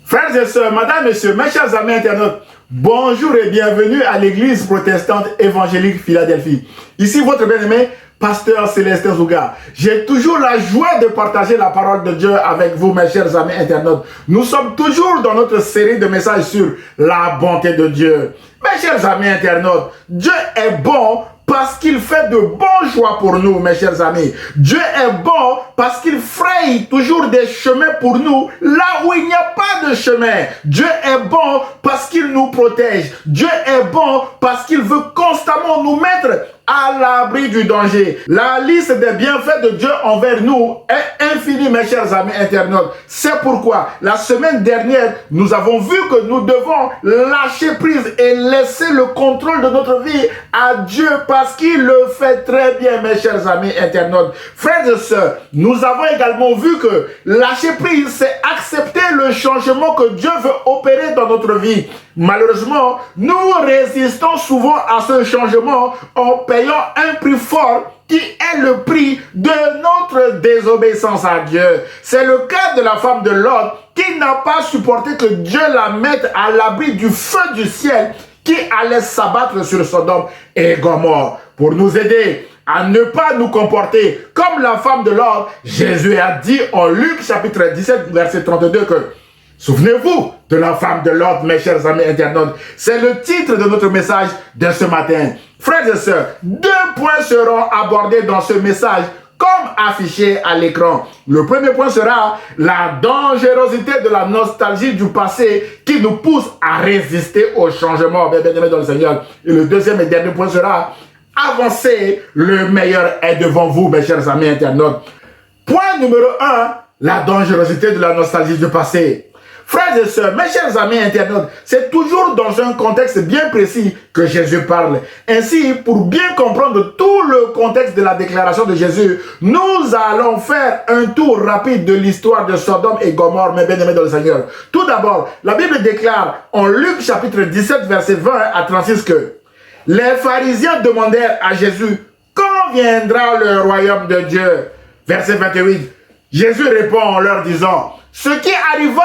Frères et sœurs, madame, messieurs, mes chers amis internautes, bonjour et bienvenue à l'église protestante évangélique Philadelphie. Ici votre bien-aimé, pasteur Célestin Zouga. J'ai toujours la joie de partager la parole de Dieu avec vous, mes chers amis internautes. Nous sommes toujours dans notre série de messages sur la bonté de Dieu. Mes chers amis internautes, Dieu est bon parce qu'il fait de bons choix pour nous, mes chers amis. Dieu est bon parce qu'il fraye toujours des chemins pour nous là où il n'y a pas de chemin. Dieu est bon parce qu'il nous protège. Dieu est bon parce qu'il veut constamment nous mettre à l'abri du danger. La liste des bienfaits de Dieu envers nous est infinie, mes chers amis internautes. C'est pourquoi, la semaine dernière, nous avons vu que nous devons lâcher prise et laisser le contrôle de notre vie à Dieu parce qu'il le fait très bien, mes chers amis internautes. Frères et sœurs, nous avons également vu que lâcher prise, c'est accepter le changement que Dieu veut opérer dans notre vie. Malheureusement, nous résistons souvent à ce changement en payant un prix fort qui est le prix de notre désobéissance à Dieu. C'est le cas de la femme de Lot qui n'a pas supporté que Dieu la mette à l'abri du feu du ciel qui allait s'abattre sur Sodome et Gomorrhe. Pour nous aider à ne pas nous comporter comme la femme de Lot, Jésus a dit en Luc chapitre 17 verset 32 que souvenez-vous de la femme de Lot, mes chers amis internautes. C'est le titre de notre message de ce matin. Frères et sœurs, 2 points seront abordés dans ce message comme affiché à l'écran. Le premier point sera la dangerosité de la nostalgie du passé qui nous pousse à résister au changement, bien aimé dans le Seigneur. Et le deuxième et dernier point sera avancer, le meilleur est devant vous, mes chers amis internautes. Point numéro 1, la dangerosité de la nostalgie du passé. Frères et sœurs, mes chers amis internautes, c'est toujours dans un contexte bien précis que Jésus parle. Ainsi, pour bien comprendre tout le contexte de la déclaration de Jésus, nous allons faire un tour rapide de l'histoire de Sodome et Gomorrhe, mes bien-aimés dans le Seigneur. Tout d'abord, la Bible déclare en Luc chapitre 17, verset 20 à 36 que les pharisiens demandèrent à Jésus, quand viendra le royaume de Dieu? Verset 28, Jésus répond en leur disant, ce qui arriva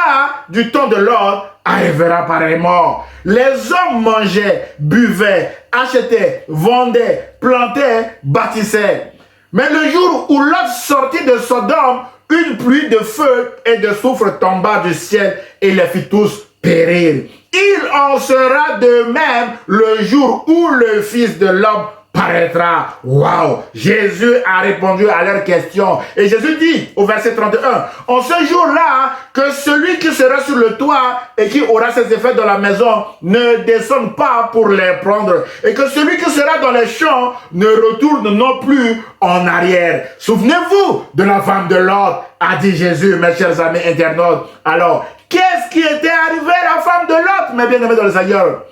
du temps de Lot arrivera pareillement. Les hommes mangeaient, buvaient, achetaient, vendaient, plantaient, bâtissaient. Mais le jour où Lot sortit de Sodome, une pluie de feu et de soufre tomba du ciel et les fit tous périr. Il en sera de même le jour où le Fils de l'homme paraîtra. Waouh! Jésus a répondu à leurs questions. Et Jésus dit au verset 31, en ce jour-là, que celui qui sera sur le toit et qui aura ses effets dans la maison ne descende pas pour les prendre. Et que celui qui sera dans les champs ne retourne non plus en arrière. Souvenez-vous de la femme de Lot, a dit Jésus, mes chers amis internautes. Alors, qu'est-ce qui était arrivé à la femme de Lot, mes bien-aimés dans le Seigneur?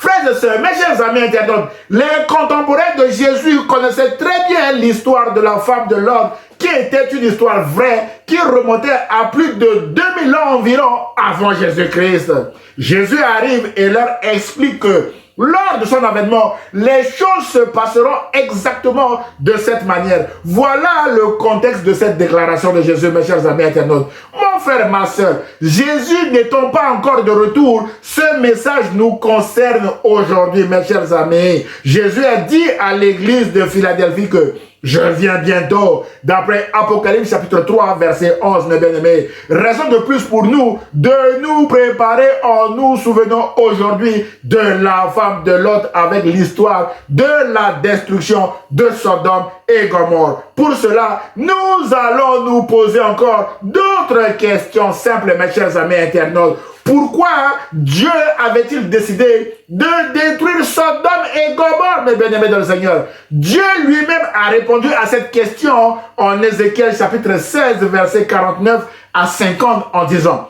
Frères et sœurs, mes chers amis internautes, les contemporains de Jésus connaissaient très bien l'histoire de la femme de Lot, qui était une histoire vraie, qui remontait à plus de 2000 ans environ avant Jésus-Christ. Jésus arrive et leur explique que lors de son avènement, les choses se passeront exactement de cette manière. Voilà le contexte de cette déclaration de Jésus, mes chers amis internautes. Mon frère, ma soeur, Jésus n'étant pas encore de retour, ce message nous concerne aujourd'hui, mes chers amis. Jésus a dit à l'église de Philadelphie que je viens bientôt, d'après Apocalypse chapitre 3, verset 11, mes bien-aimés. Raison de plus pour nous de nous préparer en nous souvenant aujourd'hui de la femme de Lot avec l'histoire de la destruction de Sodome et Gomorrhe. Pour cela, nous allons nous poser encore d'autres questions simples, mes chers amis internautes. Pourquoi Dieu avait-il décidé de détruire Sodome et Gomorrhe, mes bien-aimés dans le Seigneur? Dieu lui-même a répondu à cette question en Ézéchiel chapitre 16, verset 49 à 50 en disant,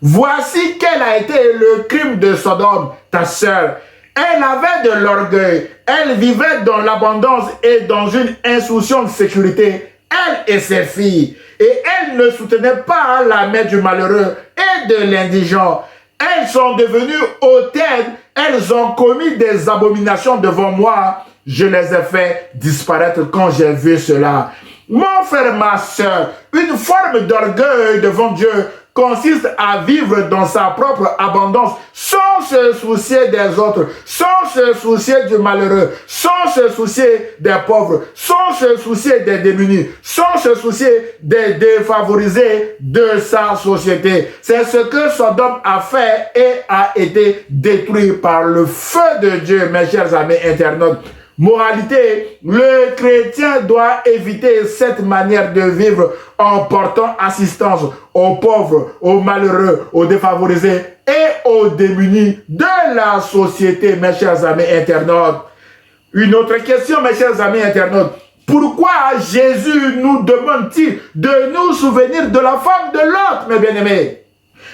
voici quel a été le crime de Sodome, ta sœur. Elle avait de l'orgueil, elle vivait dans l'abondance et dans une insouciante sécurité, elle et ses filles. Et elle ne soutenait pas la main du malheureux et de l'indigent. Elles sont devenues hautaines, elles ont commis des abominations devant moi. Je les ai fait disparaître quand j'ai vu cela. Mon frère, ma soeur, une forme d'orgueil devant Dieu consiste à vivre dans sa propre abondance sans se soucier des autres, sans se soucier du malheureux, sans se soucier des pauvres, sans se soucier des démunis, sans se soucier des défavorisés de sa société. C'est ce que Sodome a fait et a été détruit par le feu de Dieu, mes chers amis internautes. Moralité, le chrétien doit éviter cette manière de vivre en portant assistance aux pauvres, aux malheureux, aux défavorisés et aux démunis de la société, mes chers amis internautes. Une autre question, mes chers amis internautes. Pourquoi Jésus nous demande-t-il de nous souvenir de la femme de Lot, mes bien-aimés?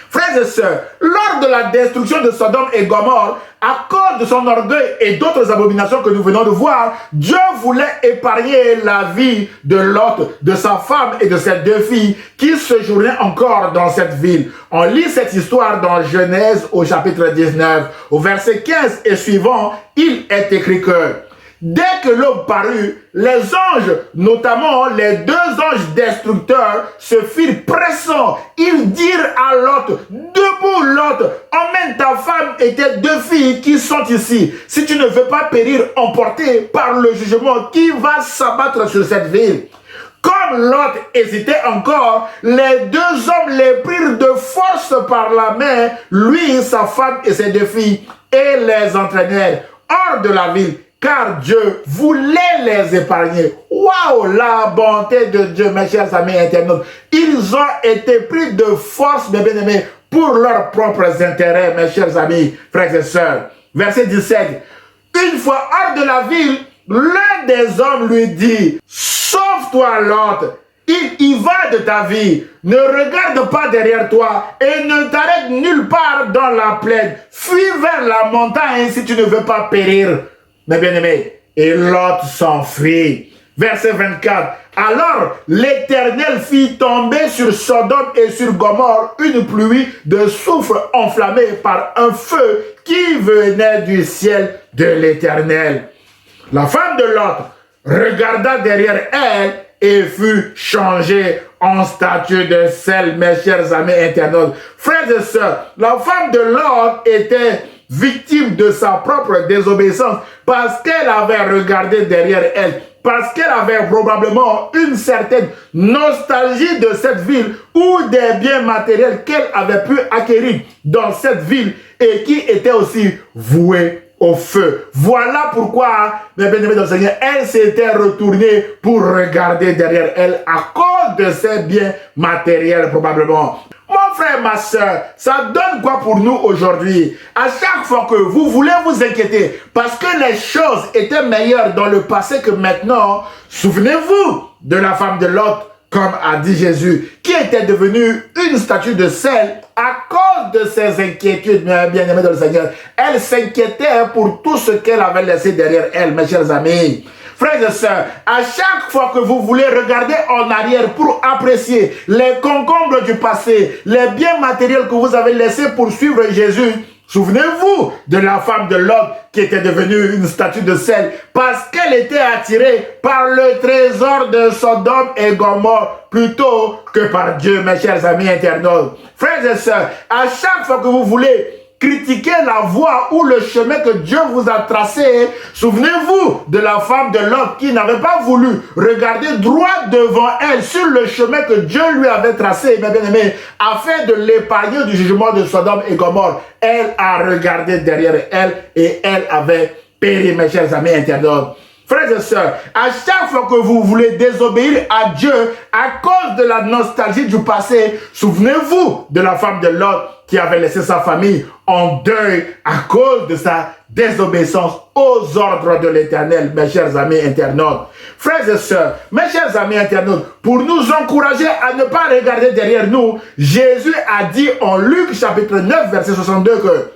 Frères et sœurs, lors de la destruction de Sodome et Gomorrhe, à cause de son orgueil et d'autres abominations que nous venons de voir, Dieu voulait épargner la vie de Lot, de sa femme et de ses deux filles qui séjournaient encore dans cette ville. On lit cette histoire dans Genèse au chapitre 19. Au verset 15 et suivant, il est écrit que dès que l'aube parut, les anges, notamment les deux anges destructeurs, se firent pressants. Ils dirent à Lot, debout Lot, emmène ta femme et tes deux filles qui sont ici, si tu ne veux pas périr emporté par le jugement qui va s'abattre sur cette ville. Comme Lot hésitait encore, les deux hommes les prirent de force par la main, lui, sa femme et ses deux filles, et les entraînèrent hors de la ville, car Dieu voulait les épargner. Waouh, la bonté de Dieu, mes chers amis internautes. Ils ont été pris de force, mes bien-aimés, pour leurs propres intérêts, mes chers amis, frères et sœurs. Verset 17. Une fois hors de la ville, l'un des hommes lui dit, sauve-toi Lot, il y va de ta vie. Ne regarde pas derrière toi et ne t'arrête nulle part dans la plaine. Fuis vers la montagne si tu ne veux pas périr. Mes bien-aimés, et Lot s'enfuit. Verset 24. Alors l'Éternel fit tomber sur Sodome et sur Gomorrhe une pluie de soufre enflammé par un feu qui venait du ciel de l'Éternel. La femme de Lot regarda derrière elle et fut changée en statue de sel, mes chers amis internautes. Frères et sœurs, la femme de Lot était victime de sa propre désobéissance parce qu'elle avait regardé derrière elle, parce qu'elle avait probablement une certaine nostalgie de cette ville ou des biens matériels qu'elle avait pu acquérir dans cette ville et qui étaient aussi voués au feu. Voilà pourquoi, mes bien-aimés dans le Seigneur, elle s'était retournée pour regarder derrière elle à cause de ses biens matériels probablement. Mon frère, ma soeur, ça donne quoi pour nous aujourd'hui? À chaque fois que vous voulez vous inquiéter parce que les choses étaient meilleures dans le passé que maintenant, souvenez-vous de la femme de Lot, comme a dit Jésus, qui était devenue une statue de sel à cause de ses inquiétudes, mes bien-aimés dans le Seigneur. Elle s'inquiétait pour tout ce qu'elle avait laissé derrière elle, mes chers amis. Frères et sœurs, à chaque fois que vous voulez regarder en arrière pour apprécier les concombres du passé, les biens matériels que vous avez laissés pour suivre Jésus, souvenez-vous de la femme de Lot qui était devenue une statue de sel parce qu'elle était attirée par le trésor de Sodome et Gomorrhe plutôt que par Dieu, mes chers amis internautes. Frères et sœurs, à chaque fois que vous voulez critiquez la voie ou le chemin que Dieu vous a tracé, souvenez-vous de la femme de Lot qui n'avait pas voulu regarder droit devant elle sur le chemin que Dieu lui avait tracé, mes bien-aimés, afin de l'épargner du jugement de Sodome et Gomorrhe. Elle a regardé derrière elle et elle avait péri, mes chers amis internautes. Frères et sœurs, à chaque fois que vous voulez désobéir à Dieu à cause de la nostalgie du passé, souvenez-vous de la femme de Lot qui avait laissé sa famille en deuil à cause de sa désobéissance aux ordres de l'Éternel, mes chers amis internautes. Frères et sœurs, mes chers amis internautes, pour nous encourager à ne pas regarder derrière nous, Jésus a dit en Luc chapitre 9, verset 62 que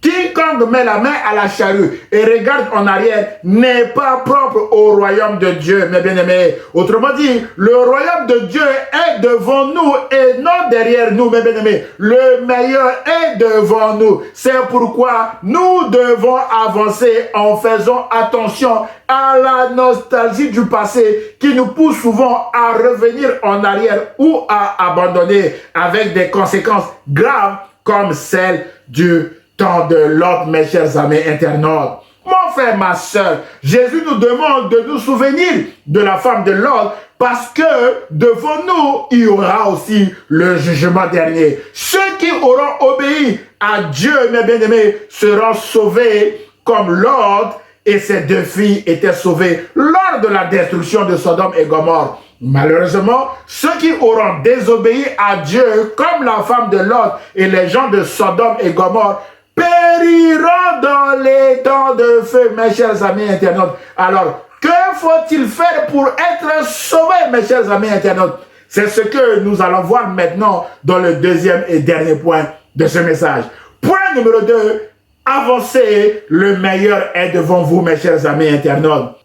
Quiconque met la main à la charrue et regarde en arrière n'est pas propre au royaume de Dieu, mes bien-aimés. Autrement dit, le royaume de Dieu est devant nous et non derrière nous, mes bien-aimés. Le meilleur est devant nous. C'est pourquoi nous devons avancer en faisant attention à la nostalgie du passé qui nous pousse souvent à revenir en arrière ou à abandonner avec des conséquences graves comme celles du temps de Lot, mes chers amis internautes. Mon frère, ma soeur, Jésus nous demande de nous souvenir de la femme de Lot parce que devant nous, il y aura aussi le jugement dernier. Ceux qui auront obéi à Dieu, mes bien-aimés, seront sauvés comme Lot et ses deux filles étaient sauvées lors de la destruction de Sodome et Gomorrhe. Malheureusement, ceux qui auront désobéi à Dieu, comme la femme de Lot et les gens de Sodome et Gomorrhe, périront dans les temps de feu, mes chers amis internautes. Alors, que faut-il faire pour être sauvé, mes chers amis internautes? C'est ce que nous allons voir maintenant dans le deuxième et dernier point de ce message. Point numéro 2, avancez, le meilleur est devant vous, mes chers amis internautes.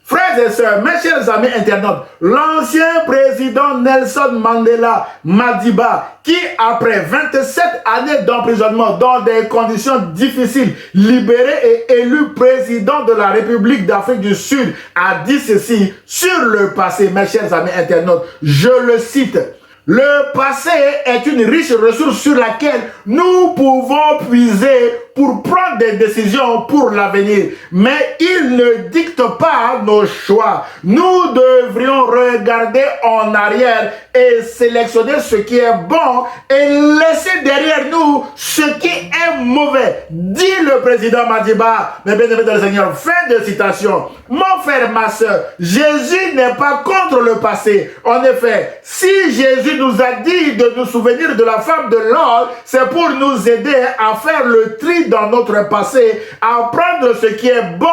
Frères et sœurs, mes chers amis internautes, l'ancien président Nelson Mandela Madiba, qui après 27 années d'emprisonnement dans des conditions difficiles, libéré et élu président de la République d'Afrique du Sud, a dit ceci sur le passé, mes chers amis internautes, je le cite. Le passé est une riche ressource sur laquelle nous pouvons puiser pour prendre des décisions pour l'avenir. Mais il ne dicte pas nos choix. Nous devrions regarder en arrière et sélectionner ce qui est bon et laisser derrière nous ce qui est mauvais. Dit le président Madiba, mes bien-aimés dans le Seigneur. Fin de citation. Mon frère, ma soeur, Jésus n'est pas contre le passé. En effet, si Jésus nous a dit de nous souvenir de la femme de Lot, c'est pour nous aider à faire le tri dans notre passé, à prendre ce qui est bon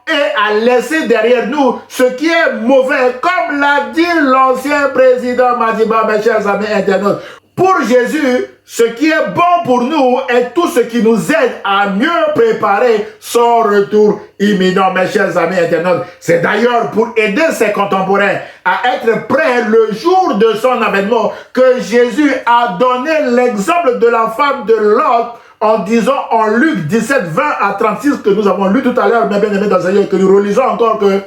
et à laisser derrière nous ce qui est mauvais, comme l'a dit l'ancien président Madiba, mes chers amis internautes. Pour Jésus, ce qui est bon pour nous est tout ce qui nous aide à mieux préparer son retour imminent, mes chers amis internautes. C'est d'ailleurs pour aider ses contemporains à être prêts le jour de son avènement que Jésus a donné l'exemple de la femme de Lot en disant en Luc 17, 20 à 36 que nous avons lu tout à l'heure, mes bien-aimés dans le Seigneur, que nous relisons encore, que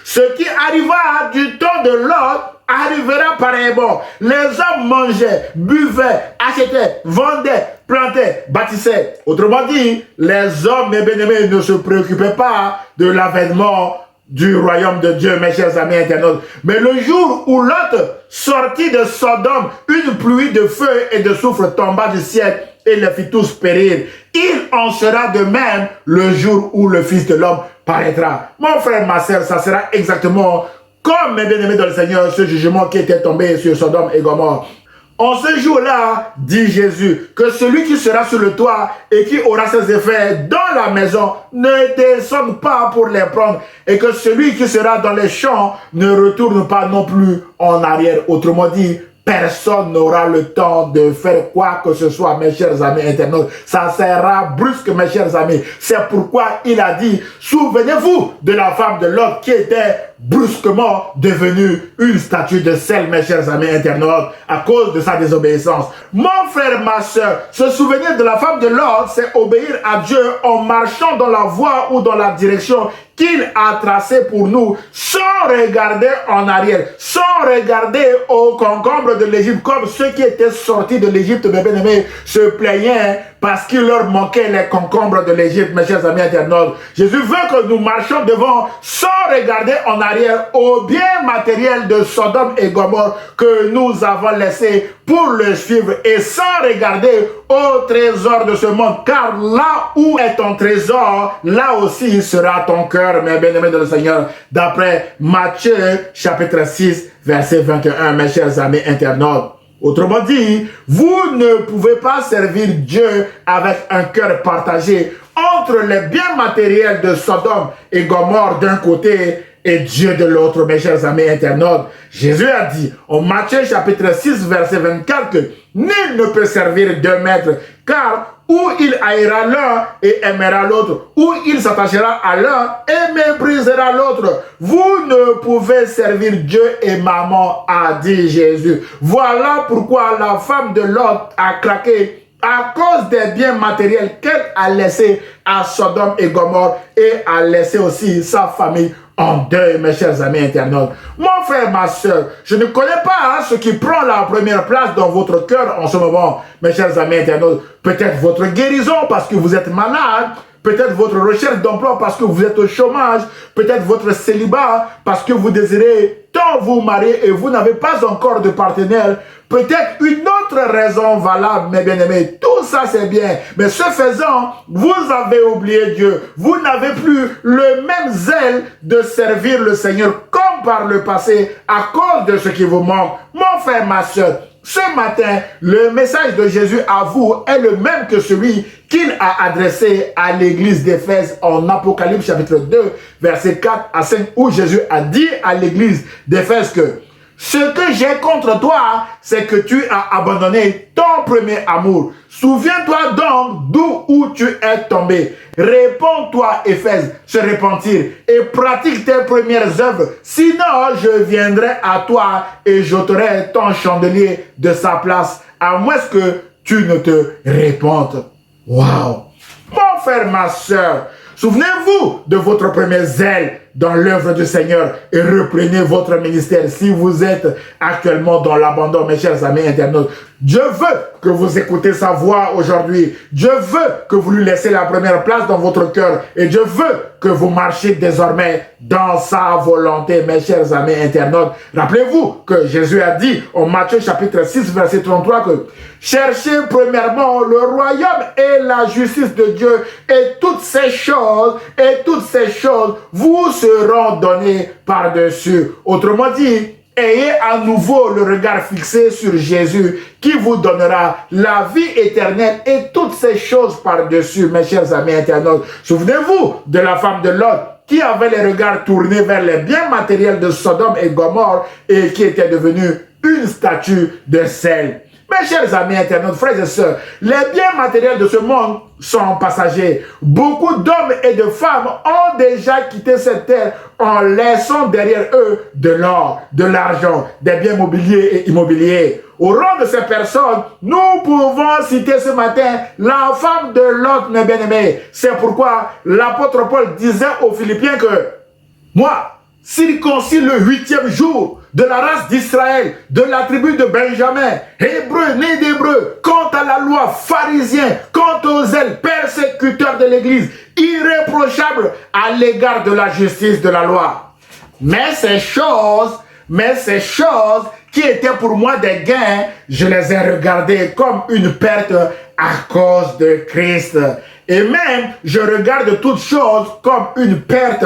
ce qui arriva du temps de Lot arrivera pareillement. Les hommes mangeaient, buvaient, achetaient, vendaient, plantaient, bâtissaient. Autrement dit, les hommes, mes bien-aimés, ne se préoccupaient pas de l'avènement du royaume de Dieu, mes chers amis internautes. Mais le jour où Lot sortit de Sodome, une pluie de feu et de soufre tomba du ciel et les fit tous périr. Il en sera de même le jour où le Fils de l'homme paraîtra. Mon frère, ma sœur, ça sera exactement comme, mes bien-aimés dans le Seigneur, ce jugement qui était tombé sur Sodome et Gomorrhe. En ce jour-là, dit Jésus, que celui qui sera sur le toit et qui aura ses effets dans la maison ne descende pas pour les prendre, et que celui qui sera dans les champs ne retourne pas non plus en arrière. Autrement dit, personne n'aura le temps de faire quoi que ce soit, mes chers amis internautes. Ça sera brusque, mes chers amis. C'est pourquoi il a dit, souvenez-vous de la femme de Lot qui était brusquement devenue une statue de sel, mes chers amis internautes, à cause de sa désobéissance. Mon frère, ma soeur, se souvenir de la femme de Lot, c'est obéir à Dieu en marchant dans la voie ou dans la direction qu'il a tracée pour nous, sans regarder en arrière, sans regarder aux concombres de l'Égypte, comme ceux qui étaient sortis de l'Égypte, mes bien-aimés, se plaignaient parce qu'il leur manquait les concombres de l'Égypte, mes chers amis internautes. Jésus veut que nous marchions devant, sans regarder en arrière, au bien matériel de Sodome et Gomorrhe que nous avons laissé pour le suivre, et sans regarder au trésor de ce monde, car là où est ton trésor, là aussi sera ton cœur, mes bien-aimés dans le Seigneur, d'après Matthieu chapitre 6, verset 21, mes chers amis internautes. Autrement dit, vous ne pouvez pas servir Dieu avec un cœur partagé entre les biens matériels de Sodome et Gomorrhe d'un côté et Dieu de l'autre, mes chers amis internautes. Jésus a dit en Matthieu chapitre 6, verset 24 que nul ne peut servir deux maîtres, car ou il haïra l'un et aimera l'autre, ou il s'attachera à l'un et méprisera l'autre. Vous ne pouvez servir Dieu et maman, a dit Jésus. Voilà pourquoi la femme de Lot a craqué à cause des biens matériels qu'elle a laissés à Sodome et Gomorrhe et a laissé aussi sa famille en deuil, mes chers amis internautes. Mon frère, ma soeur, je ne connais pas ce qui prend la première place dans votre cœur en ce moment, mes chers amis internautes. Peut-être votre guérison parce que vous êtes malade, peut-être votre recherche d'emploi parce que vous êtes au chômage, peut-être votre célibat parce que vous désirez tant vous marier et vous n'avez pas encore de partenaire. Peut-être une autre raison valable, mes bien-aimés. Tout ça, c'est bien. Mais ce faisant, vous avez oublié Dieu. Vous n'avez plus le même zèle de servir le Seigneur comme par le passé à cause de ce qui vous manque. Mon frère, ma soeur, ce matin, le message de Jésus à vous est le même que celui qu'il a adressé à l'église d'Éphèse en Apocalypse chapitre 2, versets 4 à 5, où Jésus a dit à l'église d'Éphèse que ce que j'ai contre toi, c'est que tu as abandonné ton premier amour. Souviens-toi donc d'où tu es tombé. Réponds-toi, Éphèse, se repentir et pratique tes premières œuvres. Sinon, je viendrai à toi et j'ôterai ton chandelier de sa place, à moins que tu ne te répandes. Waouh! Mon frère, ma soeur, souvenez-vous de votre premier zèle dans l'œuvre du Seigneur et reprenez votre ministère si vous êtes actuellement dans l'abandon, mes chers amis internautes. Dieu veut que vous écoutez sa voix aujourd'hui. Dieu veut que vous lui laissez la première place dans votre cœur. Et Dieu veut que vous marchiez désormais dans sa volonté, mes chers amis internautes. Rappelez-vous que Jésus a dit en Matthieu chapitre 6, verset 33 que cherchez premièrement le royaume et la justice de Dieu et toutes ces choses vous seront données par-dessus. Autrement dit, ayez à nouveau le regard fixé sur Jésus qui vous donnera la vie éternelle et toutes ces choses par-dessus, mes chers amis internautes. Souvenez-vous de la femme de Lot qui avait les regards tournés vers les biens matériels de Sodome et Gomorrhe et qui était devenue une statue de sel. Mes chers amis internautes, frères et sœurs, les biens matériels de ce monde sont passagers. Beaucoup d'hommes et de femmes ont déjà quitté cette terre en laissant derrière eux de l'or, de l'argent, des biens mobiliers et immobiliers. Au rang de ces personnes, nous pouvons citer ce matin la femme de Lot, mes bien-aimés. C'est pourquoi l'apôtre Paul disait aux Philippiens que moi, circoncis le 8e jour, de la race d'Israël, de la tribu de Benjamin, hébreu, né d'hébreu, quant à la loi, pharisien, quant aux zèles, persécuteurs de l'Église, irréprochable à l'égard de la justice de la loi. Mais ces choses qui étaient pour moi des gains, je les ai regardées comme une perte à cause de Christ. Et même, je regarde toutes choses comme une perte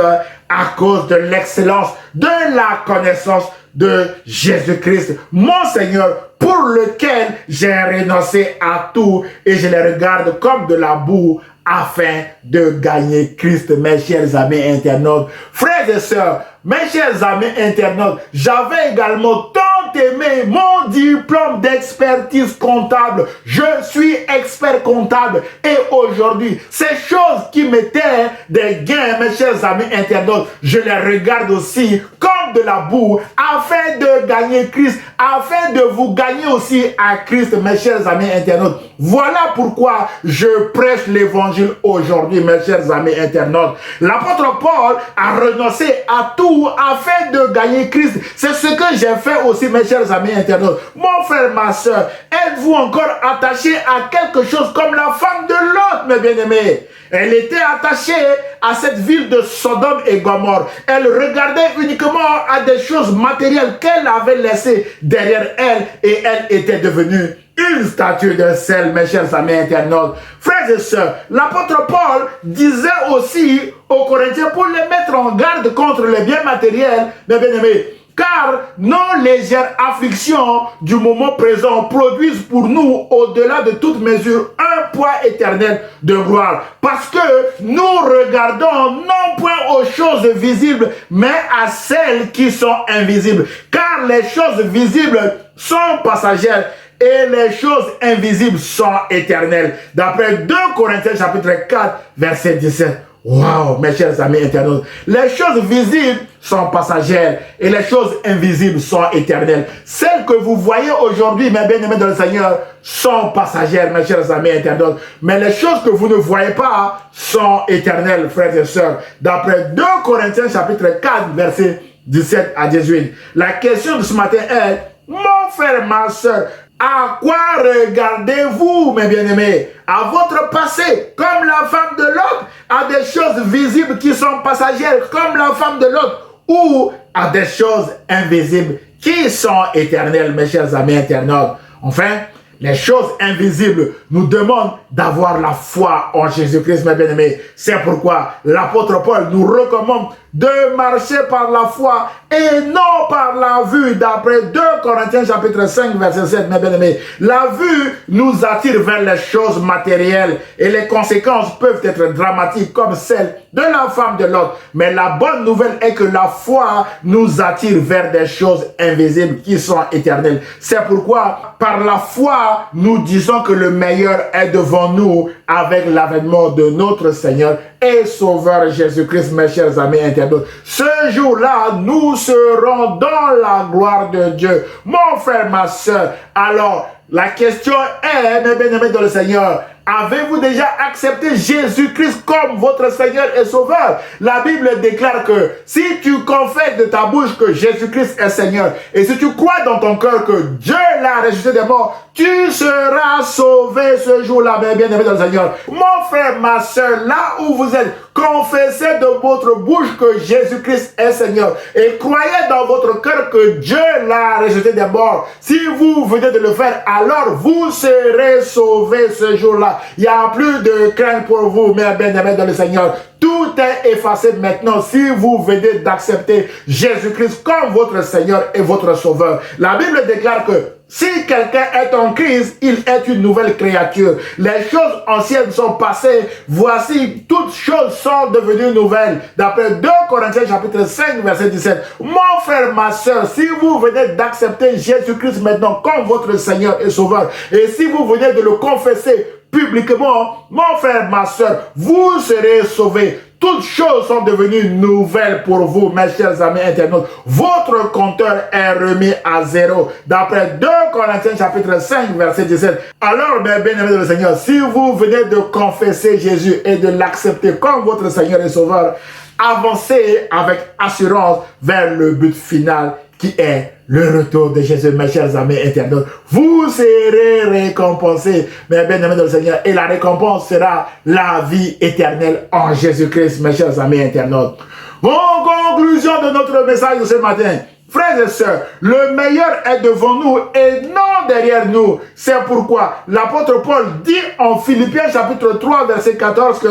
à cause de l'excellence, de la connaissance de Jésus-Christ, mon Seigneur, pour lequel j'ai renoncé à tout et je les regarde comme de la boue afin de gagner Christ, mes chers amis internautes. Frères et sœurs, mes chers amis internautes, j'avais également tant aimé mon diplôme d'expertise comptable. Je suis expert comptable et aujourd'hui, ces choses qui m'étaient des gains, mes chers amis internautes, je les regarde aussi comme de la boue afin de gagner Christ, afin de vous gagner aussi à Christ, mes chers amis internautes. Voilà pourquoi je prêche l'évangile aujourd'hui, mes chers amis internautes. L'apôtre Paul a renoncé à tout afin de gagner Christ. C'est ce que j'ai fait aussi, mes chers amis internautes. Mon frère, ma soeur, êtes-vous encore attaché à quelque chose comme la femme de Lot, mes bien-aimés? Elle était attachée à cette ville de Sodome et Gomorrhe. Elle regardait uniquement à des choses matérielles qu'elle avait laissées derrière elle et elle était devenue une statue de sel, mes chers amis internautes. Frères et sœurs, l'apôtre Paul disait aussi aux Corinthiens pour les mettre en garde contre les biens matériels, mes bien-aimés, car nos légères afflictions du moment présent produisent pour nous, au-delà de toute mesure, un poids éternel de gloire. Parce que nous regardons non point aux choses visibles, mais à celles qui sont invisibles. Car les choses visibles sont passagères et les choses invisibles sont éternelles. D'après 2 Corinthiens chapitre 4, verset 17. Waouh, mes chers amis internautes, les choses visibles sont passagères et les choses invisibles sont éternelles. Celles que vous voyez aujourd'hui, mes bien-aimés dans le Seigneur, sont passagères, mes chers amis internautes. Mais les choses que vous ne voyez pas sont éternelles, frères et sœurs. D'après 2 Corinthiens chapitre 4, verset 17 à 18. La question de ce matin est, mon frère, ma soeur, à quoi regardez-vous, mes bien-aimés? À votre passé, comme la femme de Lot, à des choses visibles qui sont passagères, comme la femme de Lot, ou à des choses invisibles qui sont éternelles, mes chers amis internautes. Enfin, les choses invisibles nous demandent d'avoir la foi en Jésus-Christ, mes bien-aimés. C'est pourquoi l'apôtre Paul nous recommande de marcher par la foi et non par la vue, d'après 2 Corinthiens chapitre 5, verset 7, mes bien-aimés. La vue nous attire vers les choses matérielles et les conséquences peuvent être dramatiques comme celles de la femme de Lot. Mais la bonne nouvelle est que la foi nous attire vers des choses invisibles qui sont éternelles. C'est pourquoi, par la foi, nous disons que le meilleur est devant nous avec l'avènement de notre Seigneur et Sauveur Jésus-Christ, mes chers amis internautes. Ce jour-là, nous serons dans la gloire de Dieu. Mon frère, ma soeur, alors, la question est, mes bien-aimés dans le Seigneur, avez-vous déjà accepté Jésus-Christ comme votre Seigneur et Sauveur? La Bible déclare que si tu confesses de ta bouche que Jésus-Christ est Seigneur et si tu crois dans ton cœur que Dieu l'a ressuscité des morts, tu seras sauvé ce jour-là, mes bien-aimés dans le Seigneur. Mon frère, ma soeur, là où vous êtes, confessez de votre bouche que Jésus-Christ est Seigneur et croyez dans votre cœur que Dieu l'a ressuscité des morts. Si vous venez de le faire, alors vous serez sauvés ce jour-là. Il n'y a plus de crainte pour vous, mes bien-aimés dans le Seigneur. Tout est effacé maintenant si vous venez d'accepter Jésus-Christ comme votre Seigneur et votre Sauveur. La Bible déclare que si quelqu'un est en Christ, il est une nouvelle créature. Les choses anciennes sont passées. Voici, toutes choses sont devenues nouvelles. D'après 2 Corinthiens chapitre 5, verset 17. Mon frère, ma soeur, si vous venez d'accepter Jésus-Christ maintenant comme votre Seigneur et Sauveur, et si vous venez de le confesser publiquement, mon frère, ma soeur, vous serez sauvés. Toutes choses sont devenues nouvelles pour vous, mes chers amis internautes. Votre compteur est remis à zéro. D'après 2 Corinthiens chapitre 5, verset 17. Alors, mes bien-aimés de le Seigneur, si vous venez de confesser Jésus et de l'accepter comme votre Seigneur et Sauveur, avancez avec assurance vers le but final qui est le retour de Jésus, mes chers amis internautes. Vous serez récompensés, mes bien-aimés dans le Seigneur, et la récompense sera la vie éternelle en Jésus-Christ, mes chers amis internautes. En conclusion de notre message de ce matin, frères et sœurs, le meilleur est devant nous et non derrière nous. C'est pourquoi l'apôtre Paul dit en Philippiens chapitre 3, verset 14 que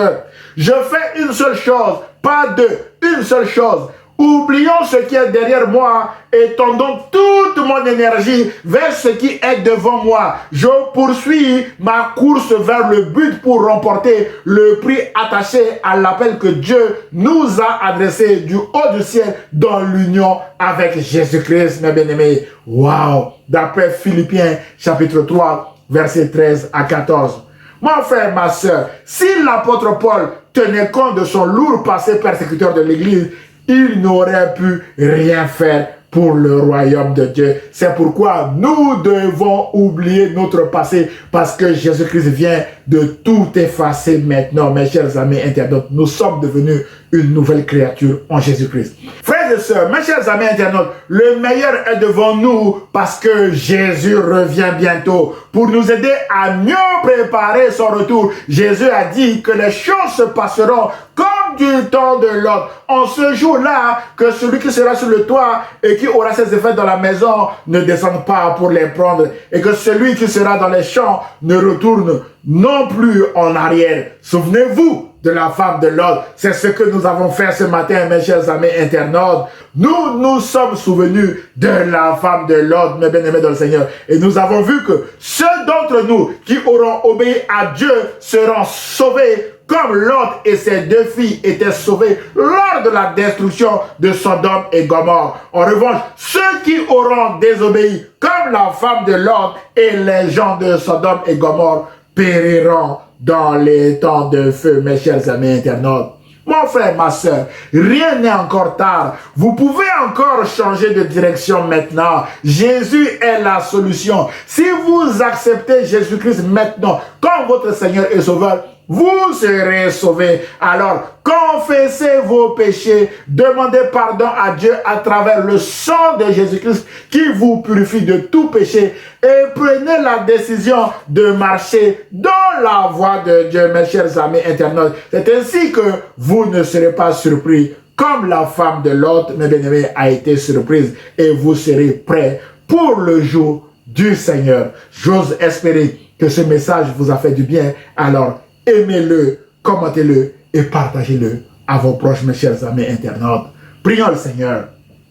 je fais une seule chose, pas deux, une seule chose. Oublions ce qui est derrière moi et tendons toute mon énergie vers ce qui est devant moi. Je poursuis ma course vers le but pour remporter le prix attaché à l'appel que Dieu nous a adressé du haut du ciel dans l'union avec Jésus-Christ, mes bien-aimés. Waouh! D'après Philippiens chapitre 3, versets 13 à 14. Mon frère, ma soeur, si l'apôtre Paul tenait compte de son lourd passé persécuteur de l'Église, il n'aurait pu rien faire pour le royaume de Dieu. C'est pourquoi nous devons oublier notre passé parce que Jésus-Christ vient de tout effacer maintenant. Mes chers amis internautes, nous sommes devenus une nouvelle créature en Jésus-Christ. Frères et sœurs, mes chers amis internautes, le meilleur est devant nous parce que Jésus revient bientôt pour nous aider à mieux préparer son retour. Jésus a dit que les choses se passeront comme du temps de Lot. En ce jour-là, que celui qui sera sur le toit et qui aura ses effets dans la maison ne descende pas pour les prendre et que celui qui sera dans les champs ne retourne non plus en arrière. Souvenez-vous de la femme de l'ordre. C'est ce que nous avons fait ce matin, mes chers amis internautes. Nous nous sommes souvenus de la femme de l'ordre, mes bien-aimés dans le Seigneur. Et nous avons vu que ceux d'entre nous qui auront obéi à Dieu seront sauvés, comme Lot et ses 2 filles étaient sauvés lors de la destruction de Sodome et Gomorrhe. En revanche, ceux qui auront désobéi, comme la femme de Lot et les gens de Sodome et Gomorrhe, périront dans les temps de feu, mes chers amis internautes. Mon frère, ma soeur, rien n'est encore tard. Vous pouvez encore changer de direction maintenant. Jésus est la solution. Si vous acceptez Jésus-Christ maintenant comme votre Seigneur et Sauveur, vous serez sauvés. Alors, confessez vos péchés, demandez pardon à Dieu à travers le sang de Jésus-Christ qui vous purifie de tout péché et prenez la décision de marcher dans la voie de Dieu, mes chers amis internautes. C'est ainsi que vous ne serez pas surpris comme la femme de Lot, mes bien-aimés, a été surprise et vous serez prêts pour le jour du Seigneur. J'ose espérer que ce message vous a fait du bien. Alors, aimez-le, commentez-le et partagez-le à vos proches, mes chers amis internautes. Prions le Seigneur.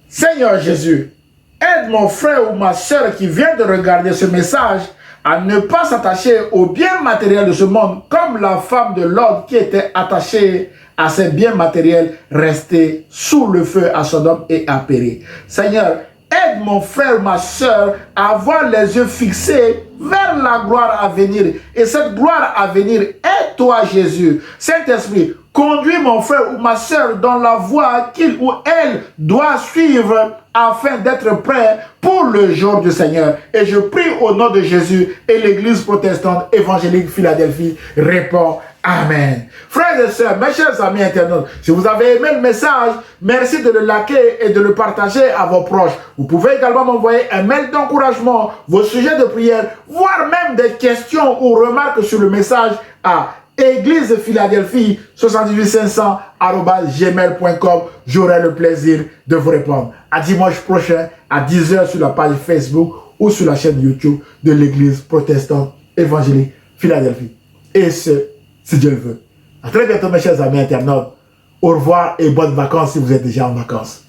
Seigneur Jésus, aide mon frère ou ma soeur qui vient de regarder ce message à ne pas s'attacher aux biens matériels de ce monde comme la femme de Lot qui était attachée à ses biens matériels restés sous le feu à Sodome et à périr. Seigneur, aide mon frère ou ma soeur à avoir les yeux fixés vers la gloire à venir. Et cette gloire à venir est toi, Jésus. Saint-Esprit, conduis mon frère ou ma soeur dans la voie qu'il ou elle doit suivre afin d'être prêt pour le jour du Seigneur. Et je prie au nom de Jésus et l'Église protestante évangélique Philadelphie répond Amen. Frères et sœurs, mes chers amis internautes, si vous avez aimé le message, merci de le liker et de le partager à vos proches. Vous pouvez également m'envoyer un mail d'encouragement, vos sujets de prière, voire même des questions ou remarques sur le message à Église Philadelphie 78500@gmail.com. J'aurai le plaisir de vous répondre. À dimanche prochain à 10 h sur la page Facebook ou sur la chaîne YouTube de l'Église protestante évangélique Philadelphie. Et ce, si Dieu le veut. À très bientôt, mes chers amis internautes. Au revoir et bonnes vacances si vous êtes déjà en vacances.